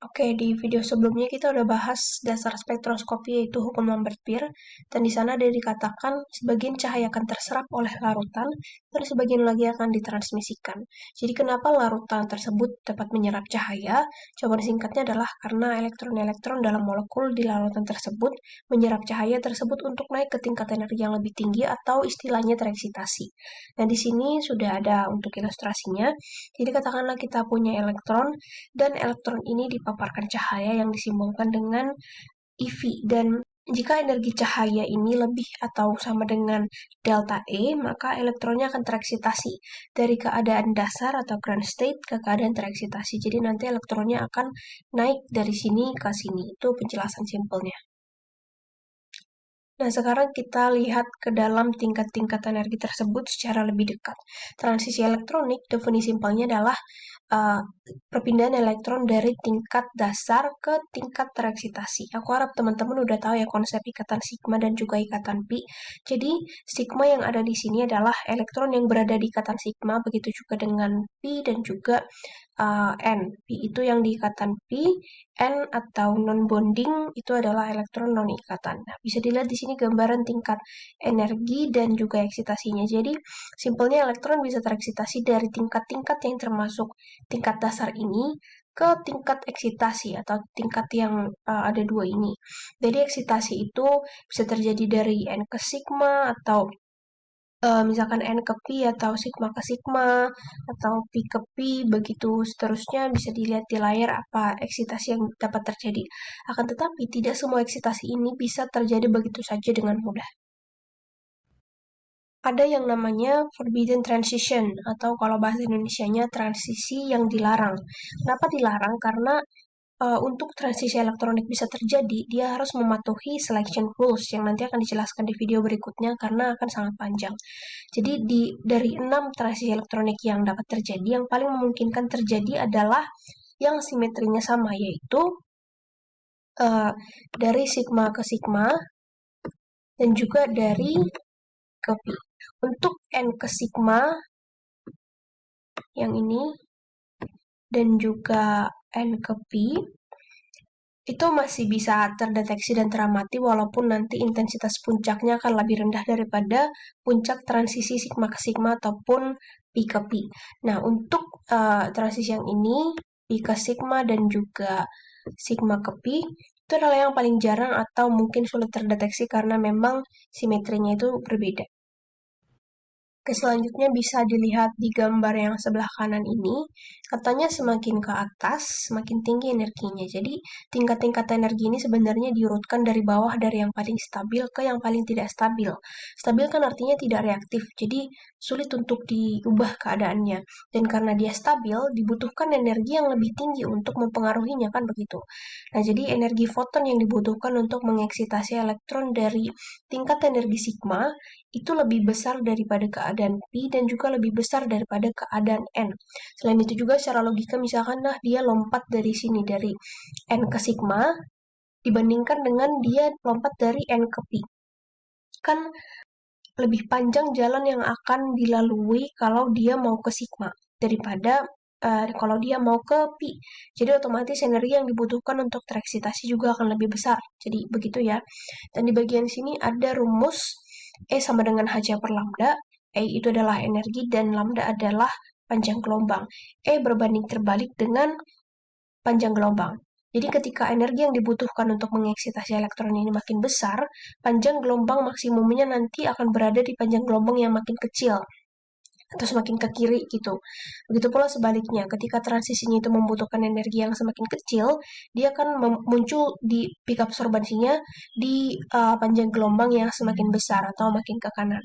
Oke, di video sebelumnya kita udah bahas dasar spektroskopi yaitu hukum Lambert-Beer, dan di sana ada dikatakan sebagian cahaya akan terserap oleh larutan, dan sebagian lagi akan ditransmisikan. Jadi kenapa larutan tersebut dapat menyerap cahaya? Jawaban singkatnya adalah karena elektron-elektron dalam molekul di larutan tersebut menyerap cahaya tersebut untuk naik ke tingkat energi yang lebih tinggi atau istilahnya tereksitasi. Nah, di sini sudah ada untuk ilustrasinya. Jadi katakanlah kita punya elektron, dan elektron ini dipaparkan cahaya yang disimbolkan dengan EV, dan jika energi cahaya ini lebih atau sama dengan delta E, maka elektronnya akan tereksitasi dari keadaan dasar atau ground state ke keadaan tereksitasi. Jadi nanti elektronnya akan naik dari sini ke sini. Itu penjelasan simpelnya. Nah, sekarang kita lihat ke dalam tingkat-tingkat energi tersebut secara lebih dekat. Transisi elektronik, definisi simpelnya adalah perpindahan elektron dari tingkat dasar ke tingkat tereksitasi. Aku harap teman-teman udah tahu ya konsep ikatan sigma dan juga ikatan pi. Jadi, sigma yang ada di sini adalah elektron yang berada di ikatan sigma, begitu juga dengan pi dan juga N. Pi itu yang di ikatan pi, N atau non-bonding itu adalah elektron non-ikatan. Nah, bisa dilihat di sini gambaran tingkat energi dan juga eksitasinya. Jadi, simpelnya elektron bisa tereksitasi dari tingkat-tingkat yang termasuk tingkat dasar ini ke tingkat eksitasi atau tingkat yang ada dua ini. Jadi, eksitasi itu bisa terjadi dari N ke sigma atau misalkan N ke pi atau sigma ke sigma atau pi ke pi, begitu seterusnya bisa dilihat di layar apa eksitasi yang dapat terjadi. Akan tetapi tidak semua eksitasi ini bisa terjadi begitu saja dengan mudah. Ada yang namanya forbidden transition atau kalau bahasa Indonesianya transisi yang dilarang. Kenapa dilarang? Karena untuk transisi elektronik bisa terjadi, dia harus mematuhi selection rules yang nanti akan dijelaskan di video berikutnya karena akan sangat panjang. Jadi dari 6 transisi elektronik yang dapat terjadi, yang paling memungkinkan terjadi adalah yang simetrinya sama, yaitu dari sigma ke sigma dan juga dari ke pi. Untuk N ke sigma yang ini dan juga N ke pi itu masih bisa terdeteksi dan teramati walaupun nanti intensitas puncaknya akan lebih rendah daripada puncak transisi sigma ke sigma ataupun pi ke pi. Nah, untuk transisi yang ini, pi ke sigma dan juga sigma ke pi, itu adalah yang paling jarang atau mungkin sulit terdeteksi karena memang simetrinya itu berbeda. Oke, selanjutnya bisa dilihat di gambar yang sebelah kanan ini, katanya semakin ke atas, semakin tinggi energinya. Jadi, tingkat-tingkat energi ini sebenarnya diurutkan dari bawah, dari yang paling stabil ke yang paling tidak stabil. Stabil kan artinya tidak reaktif, jadi sulit untuk diubah keadaannya. Dan karena dia stabil, dibutuhkan energi yang lebih tinggi untuk mempengaruhinya, kan begitu. Nah, jadi energi foton yang dibutuhkan untuk mengeksitasi elektron dari tingkat energi sigma itu lebih besar daripada keadaan pi dan juga lebih besar daripada keadaan n. Selain itu juga secara logika misalkan dia lompat dari sini dari n ke sigma dibandingkan dengan dia lompat dari n ke pi. Kan lebih panjang jalan yang akan dilalui kalau dia mau ke sigma daripada kalau dia mau ke pi. Jadi otomatis energi yang dibutuhkan untuk tereksitasi juga akan lebih besar. Jadi begitu ya. Dan di bagian sini ada rumus E sama dengan Hc per lambda. E itu adalah energi dan lambda adalah panjang gelombang. E berbanding terbalik dengan panjang gelombang. Jadi ketika energi yang dibutuhkan untuk mengeksitasi elektron ini makin besar, panjang gelombang maksimumnya nanti akan berada di panjang gelombang yang makin kecil atau semakin ke kiri gitu. Begitu pula sebaliknya, ketika transisinya itu membutuhkan energi yang semakin kecil, dia akan muncul di peak absorbansinya di panjang gelombang yang semakin besar atau makin ke kanan.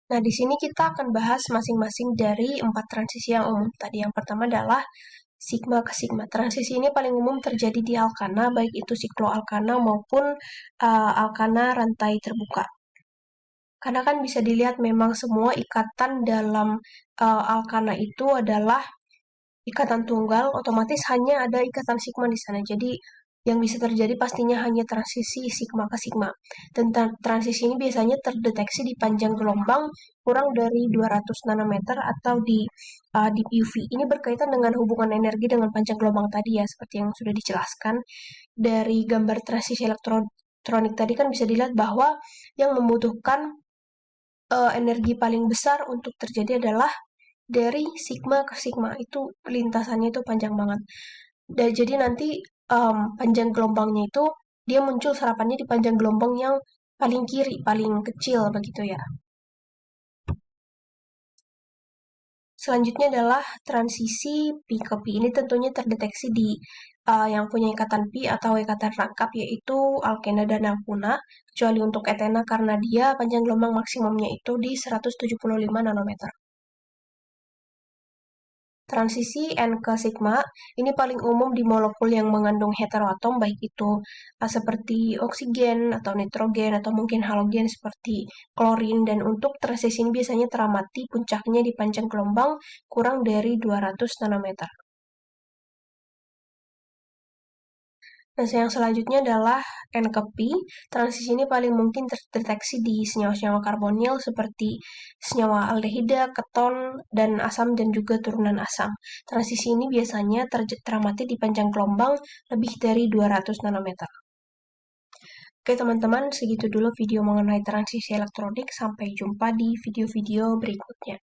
Nah, di sini kita akan bahas masing-masing dari 4 transisi yang umum tadi. Yang pertama adalah sigma ke sigma. Transisi ini paling umum terjadi di alkana, baik itu sikloalkana maupun alkana rantai terbuka. Karena kan bisa dilihat memang semua ikatan dalam alkana itu adalah ikatan tunggal, otomatis hanya ada ikatan sigma di sana. Jadi Yang bisa terjadi pastinya hanya transisi sigma ke sigma. Dan transisi ini biasanya terdeteksi di panjang gelombang kurang dari 200 nanometer atau di deep UV. Ini berkaitan dengan hubungan energi dengan panjang gelombang tadi ya, seperti yang sudah dijelaskan. Dari gambar transisi elektronik tadi kan bisa dilihat bahwa yang membutuhkan energi paling besar untuk terjadi adalah dari sigma ke sigma. Itu lintasannya itu panjang banget. Dan jadi nanti panjang gelombangnya itu dia muncul serapannya di panjang gelombang yang paling kiri, paling kecil begitu ya. Selanjutnya adalah transisi pi ke pi. Ini tentunya terdeteksi di yang punya ikatan pi atau ikatan rangkap yaitu alkena dan alkuna, kecuali untuk etena karena dia panjang gelombang maksimumnya itu di 175 nanometer. Transisi N ke sigma ini paling umum di molekul yang mengandung heteroatom, baik itu seperti oksigen atau nitrogen atau mungkin halogen seperti klorin. Dan untuk transisi ini biasanya teramati puncaknya di panjang gelombang kurang dari 200 nanometer. Nah, yang selanjutnya adalah N ke pi. Transisi ini paling mungkin terdeteksi di senyawa-senyawa karbonil seperti senyawa aldehida, keton, dan asam dan juga turunan asam. Transisi ini biasanya teramati di panjang gelombang lebih dari 200 nanometer. Oke teman-teman, segitu dulu video mengenai transisi elektronik. Sampai jumpa di video-video berikutnya.